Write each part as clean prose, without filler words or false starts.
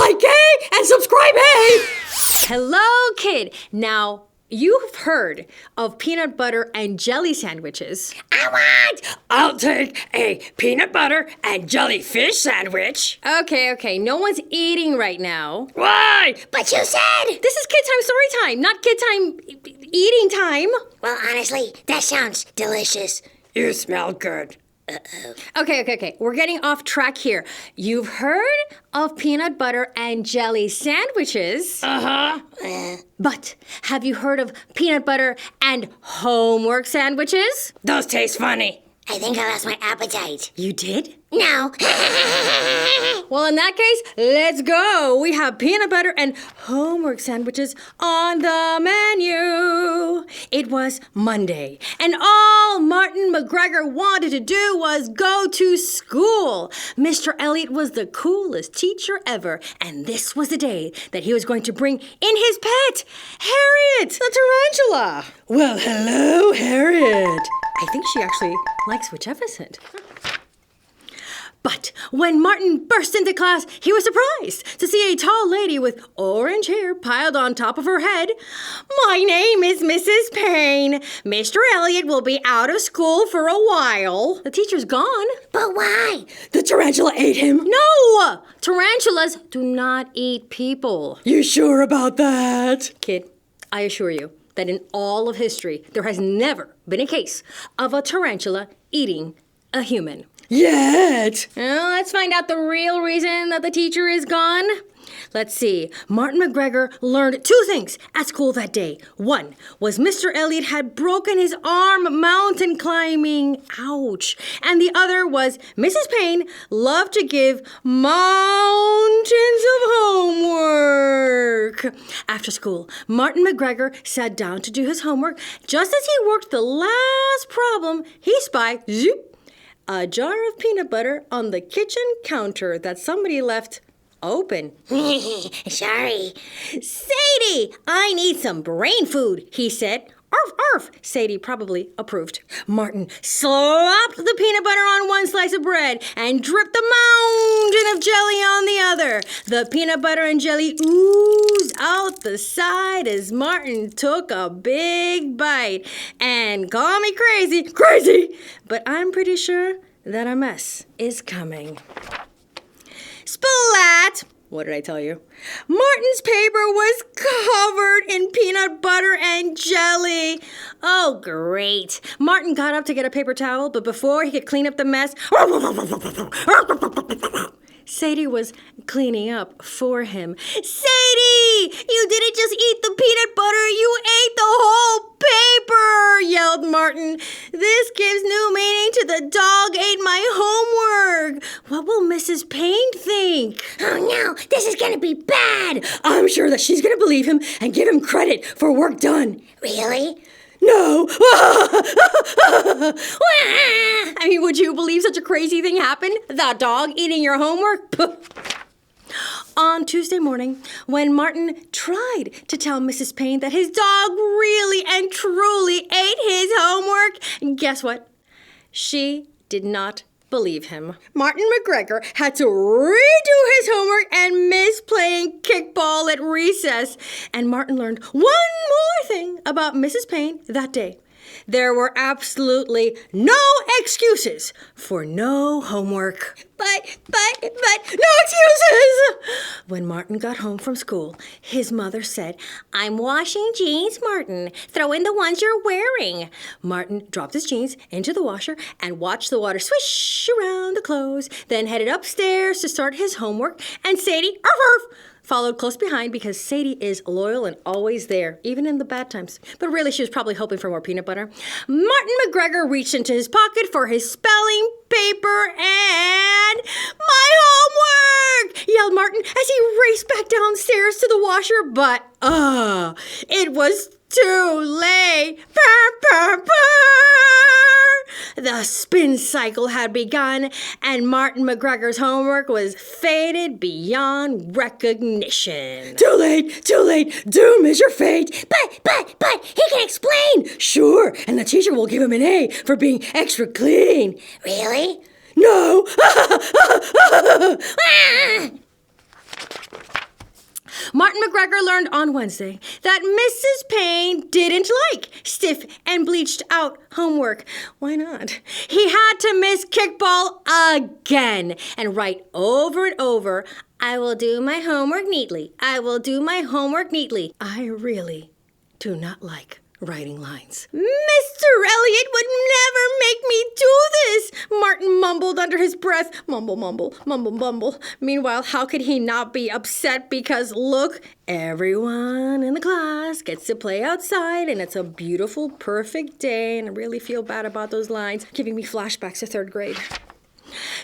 Like and subscribe. Hello, kid. Now, you've heard of peanut butter and jelly sandwiches. I'll take a peanut butter and jellyfish sandwich. Okay. No one's eating right now. Why? But you said... This is KidTime StoryTime, not KidTime eating time. Well, honestly, that sounds delicious. You smell good. Okay. We're getting off track here. You've heard of peanut butter and jelly sandwiches. But have you heard of peanut butter and homework sandwiches? Those taste funny. I think I lost my appetite. You did? No. Well, in that case, let's go. We have peanut butter and homework sandwiches on the menu. It was Monday, and all Martin MacGregor wanted to do was go to school. Mr. Elliot was the coolest teacher ever, and this was the day that he was going to bring in his pet, Harriet, the tarantula. Well, hello, Harriet. I think she actually likes Witcheficent. But when Martin burst into class, he was surprised to see a tall lady with orange hair piled on top of her head. My name is Mrs. Payne. Mr. Elliot will be out of school for a while. The teacher's gone. But why? The tarantula ate him. No! Tarantulas do not eat people. You sure about that? Kid, I assure you that in all of history, there has never been a case of a tarantula eating a human. Yet. Well, let's find out the real reason that the teacher is gone. Let's see. Martin MacGregor learned two things at school that day. One was Mr. Elliot had broken his arm mountain climbing. Ouch. And the other was Mrs. Payne loved to give mountains of homework. After school, Martin MacGregor sat down to do his homework. Just as he worked the last problem, he spied, zoop, a jar of peanut butter on the kitchen counter that somebody left open. Sorry. Sadie, I need some brain food, he said. Arf, arf. Sadie probably approved. Martin slopped the peanut butter on one slice of bread and dripped the mountain of jelly on the other. The peanut butter and jelly oozed out the side as Martin took a big bite. And call me crazy, but I'm pretty sure that a mess is coming. Splat! What did I tell you? Martin's paper was covered in peanut butter and jelly. Oh, great. Martin got up to get a paper towel, but before he could clean up the mess, Sadie was cleaning up for him. Sadie! You didn't just eat the peanut butter, you ate the whole paper, yelled Martin. This gives new meaning to the dog ate my homework. What will Mrs. Payne think? Oh no, this is gonna be bad. I'm sure that she's gonna believe him and give him credit for work done. Really? No. I mean, would you believe such a crazy thing happened? The dog eating your homework? On Tuesday morning, when Martin tried to tell Mrs. Payne that his dog really and truly ate his homework, guess what? She did not believe him. Martin MacGregor had to redo his homework and miss playing kickball at recess. And Martin learned one more thing about Mrs. Payne that day. There were absolutely no excuses for no homework. But, no excuses! When Martin got home from school, his mother said, I'm washing jeans, Martin. Throw in the ones you're wearing. Martin dropped his jeans into the washer and watched the water swish around the clothes, then headed upstairs to start his homework, and Sadie, arf, arf, followed close behind because Sadie is loyal and always there, even in the bad times. But really, she was probably hoping for more peanut butter. Martin MacGregor reached into his pocket for his spelling paper and my homework, yelled Martin as he raced back downstairs to the washer. But, it was too late. Purr, purr, purr. The spin cycle had begun, and Martin MacGregor's homework was faded beyond recognition. Too late, doom is your fate. But, he can explain. Sure, and the teacher will give him an A for being extra clean. Really? No! Ah! Martin MacGregor learned on Wednesday that Mrs. Payne didn't like stiff and bleached out homework. Why not? He had to miss kickball again and write over and over, "I will do my homework neatly. I will do my homework neatly." I really do not like writing lines. "Mr. Elliot would never make me do this," Martin mumbled under his breath. Mumble, mumble, mumble, mumble. Meanwhile, how could he not be upset because, look, everyone in the class gets to play outside and it's a beautiful, perfect day, and I really feel bad about those lines, giving me flashbacks to 3rd grade.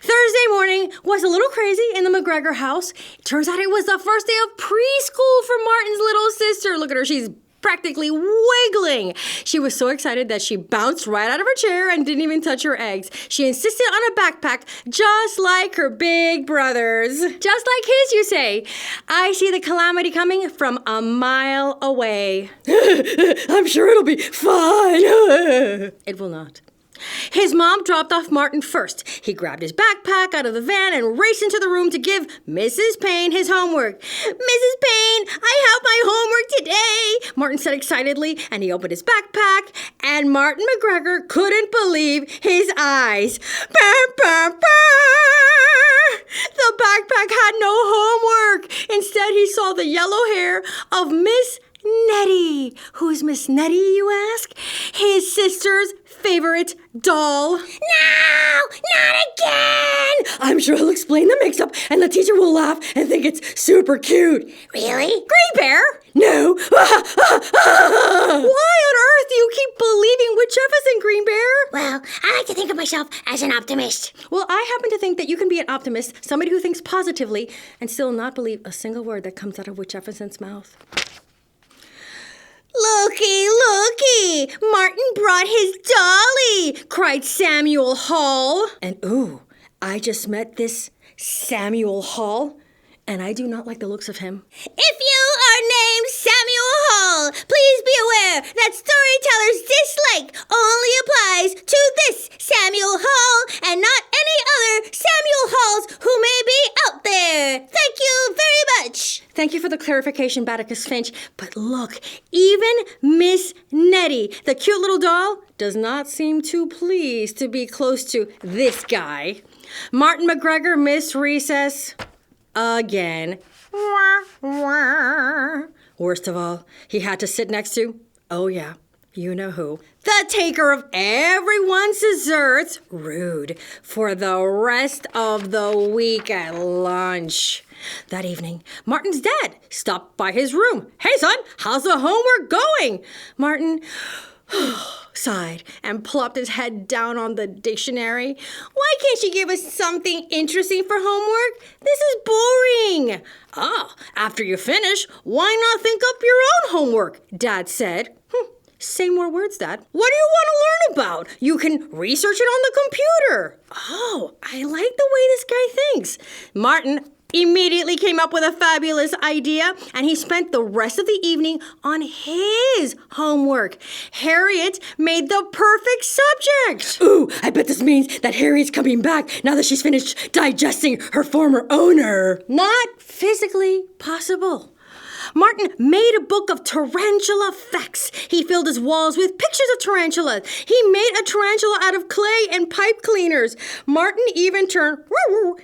Thursday morning was a little crazy in the MacGregor house. It turns out it was the first day of preschool for Martin's little sister. Look at her, she's practically wiggling. She was so excited that she bounced right out of her chair and didn't even touch her eggs. She insisted on a backpack just like her big brothers. Just like his, you say. I see the calamity coming from a mile away. I'm sure it'll be fine. It will not. His mom dropped off Martin first. He grabbed his backpack out of the van and raced into the room to give Mrs. Payne his homework. "Mrs. Payne, I have my homework today," Martin said excitedly, and he opened his backpack, and Martin MacGregor couldn't believe his eyes. Burr, burr, burr! The backpack had no homework. Instead, he saw the yellow hair of Miss Nettie. Who's Miss Nettie, you ask? His sister's favorite doll. No, not again! I'm sure he'll explain the mix-up and the teacher will laugh and think it's super cute. Really? Green Bear? No. Why on earth do you keep believing Witch Jefferson, Green Bear? Well, I like to think of myself as an optimist. Well, I happen to think that you can be an optimist, somebody who thinks positively, and still not believe a single word that comes out of Witch Jefferson's mouth. "Looky, looky! Martin brought his dolly!" cried Samuel Hall. And ooh, I just met this Samuel Hall, and I do not like the looks of him. If you are named Samuel Hall, please be aware that Storyteller's dislike only applies to this Samuel Hall and not any other Samuel Halls who may be out there. Thank you very much. Thank you for the clarification, Batticus Finch. But look, even Miss Nettie, the cute little doll, does not seem too pleased to be close to this guy. Martin MacGregor missed recess again. Worst of all, he had to sit next to, oh yeah, you know who. The taker of everyone's desserts, rude, for the rest of the week at lunch. That evening, Martin's dad stopped by his room. "Hey, son, how's the homework going?" Martin sighed and plopped his head down on the dictionary. "Why can't you give us something interesting for homework? This is boring." "Oh, after you finish, why not think up your own homework?" Dad said. Say more words, Dad. "What do you want to learn about? You can research it on the computer." Oh, I like the way this guy thinks. Martin immediately came up with a fabulous idea, and he spent the rest of the evening on his homework. Harriet made the perfect subject. Ooh, I bet this means that Harriet's coming back now that she's finished digesting her former owner. Not physically possible. Martin made a book of tarantula facts. He filled his walls with pictures of tarantulas. He made a tarantula out of clay and pipe cleaners. Martin even turned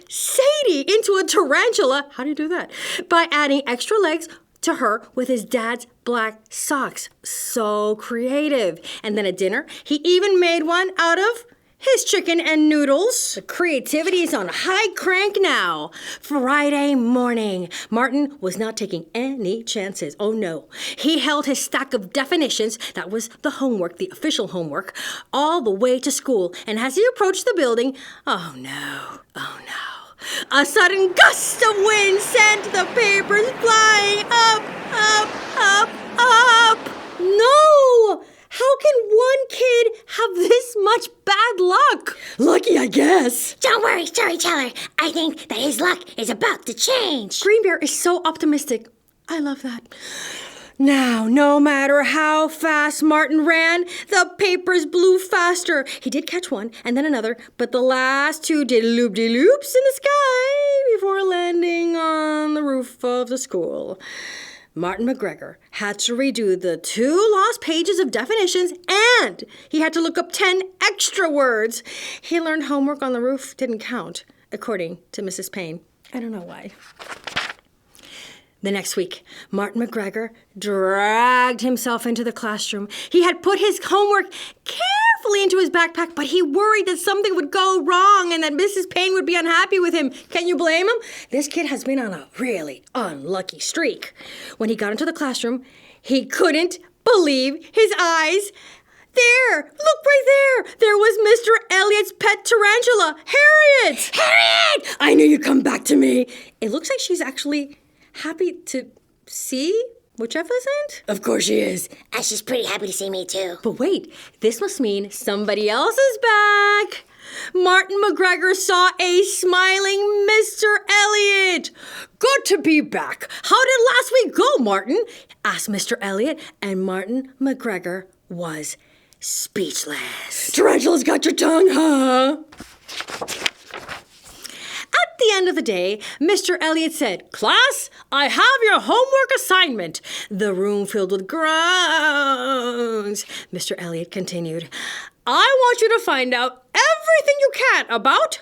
Sadie into a tarantula. How do you do that? By adding extra legs to her with his dad's black socks. So creative. And then at dinner, he even made one out of his chicken and noodles. The creativity is on high crank now. Friday morning. Martin was not taking any chances. Oh no. He held his stack of definitions, that was the homework, the official homework, all the way to school. And as he approached the building, oh no. A sudden gust of wind sent the papers flying up, up, up, up. No! How can one kid have this much bad luck? Lucky, I guess. Don't worry, Storyteller. I think that his luck is about to change. Green Bear is so optimistic. I love that. Now, no matter how fast Martin ran, the papers blew faster. He did catch one and then another, but the last two did loop-de-loops in the sky before before landing on the roof of the school. Martin MacGregor had to redo the 2 lost pages of definitions, and he had to look up 10 extra words. He learned homework on the roof didn't count, according to Mrs. Payne. I don't know why. The next week, Martin MacGregor dragged himself into the classroom. He had put his homework carefully into his backpack, but he worried that something would go wrong and that Mrs. Payne would be unhappy with him. Can you blame him? This kid has been on a really unlucky streak. When he got into the classroom, he couldn't believe his eyes. There! Look right there! There was Mr. Elliot's pet tarantula, Harriet! Harriet! I knew you'd come back to me. It looks like she's actually happy to see whichever isn't. Of course she is. And she's pretty happy to see me, too. But wait, this must mean somebody else is back. Martin MacGregor saw a smiling Mr. Elliot. Good to be back. How did last week go, Martin? Asked Mr. Elliot, and Martin MacGregor was speechless. Tarantula's got your tongue, huh? At the end of the day, Mr. Elliot said, "Class, I have your homework assignment." The room filled with groans. Mr. Elliot continued, "I want you to find out everything you can about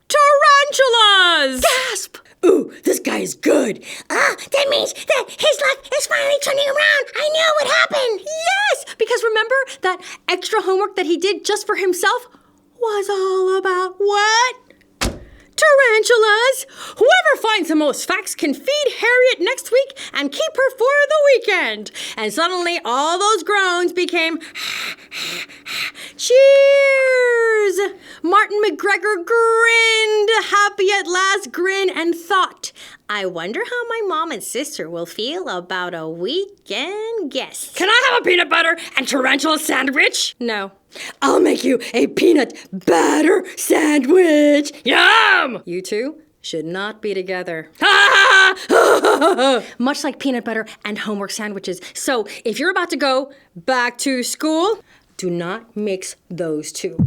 tarantulas." Gasp! Ooh, this guy is good. That means that his luck is finally turning around. I knew it would happen. Yes, because remember that extra homework that he did just for himself was all about what? Tarantulas! Whoever finds the most facts can feed Harriet next week and keep her for the weekend. And suddenly all those groans became cheers! Martin MacGregor grinned, happy at last grin, and thought, I wonder how my mom and sister will feel about a weekend guest. Can I have a peanut butter and tarantula sandwich? No. I'll make you a peanut butter sandwich. Yum! You two should not be together. Ah! Much like peanut butter and homework sandwiches. So if you're about to go back to school, do not mix those two.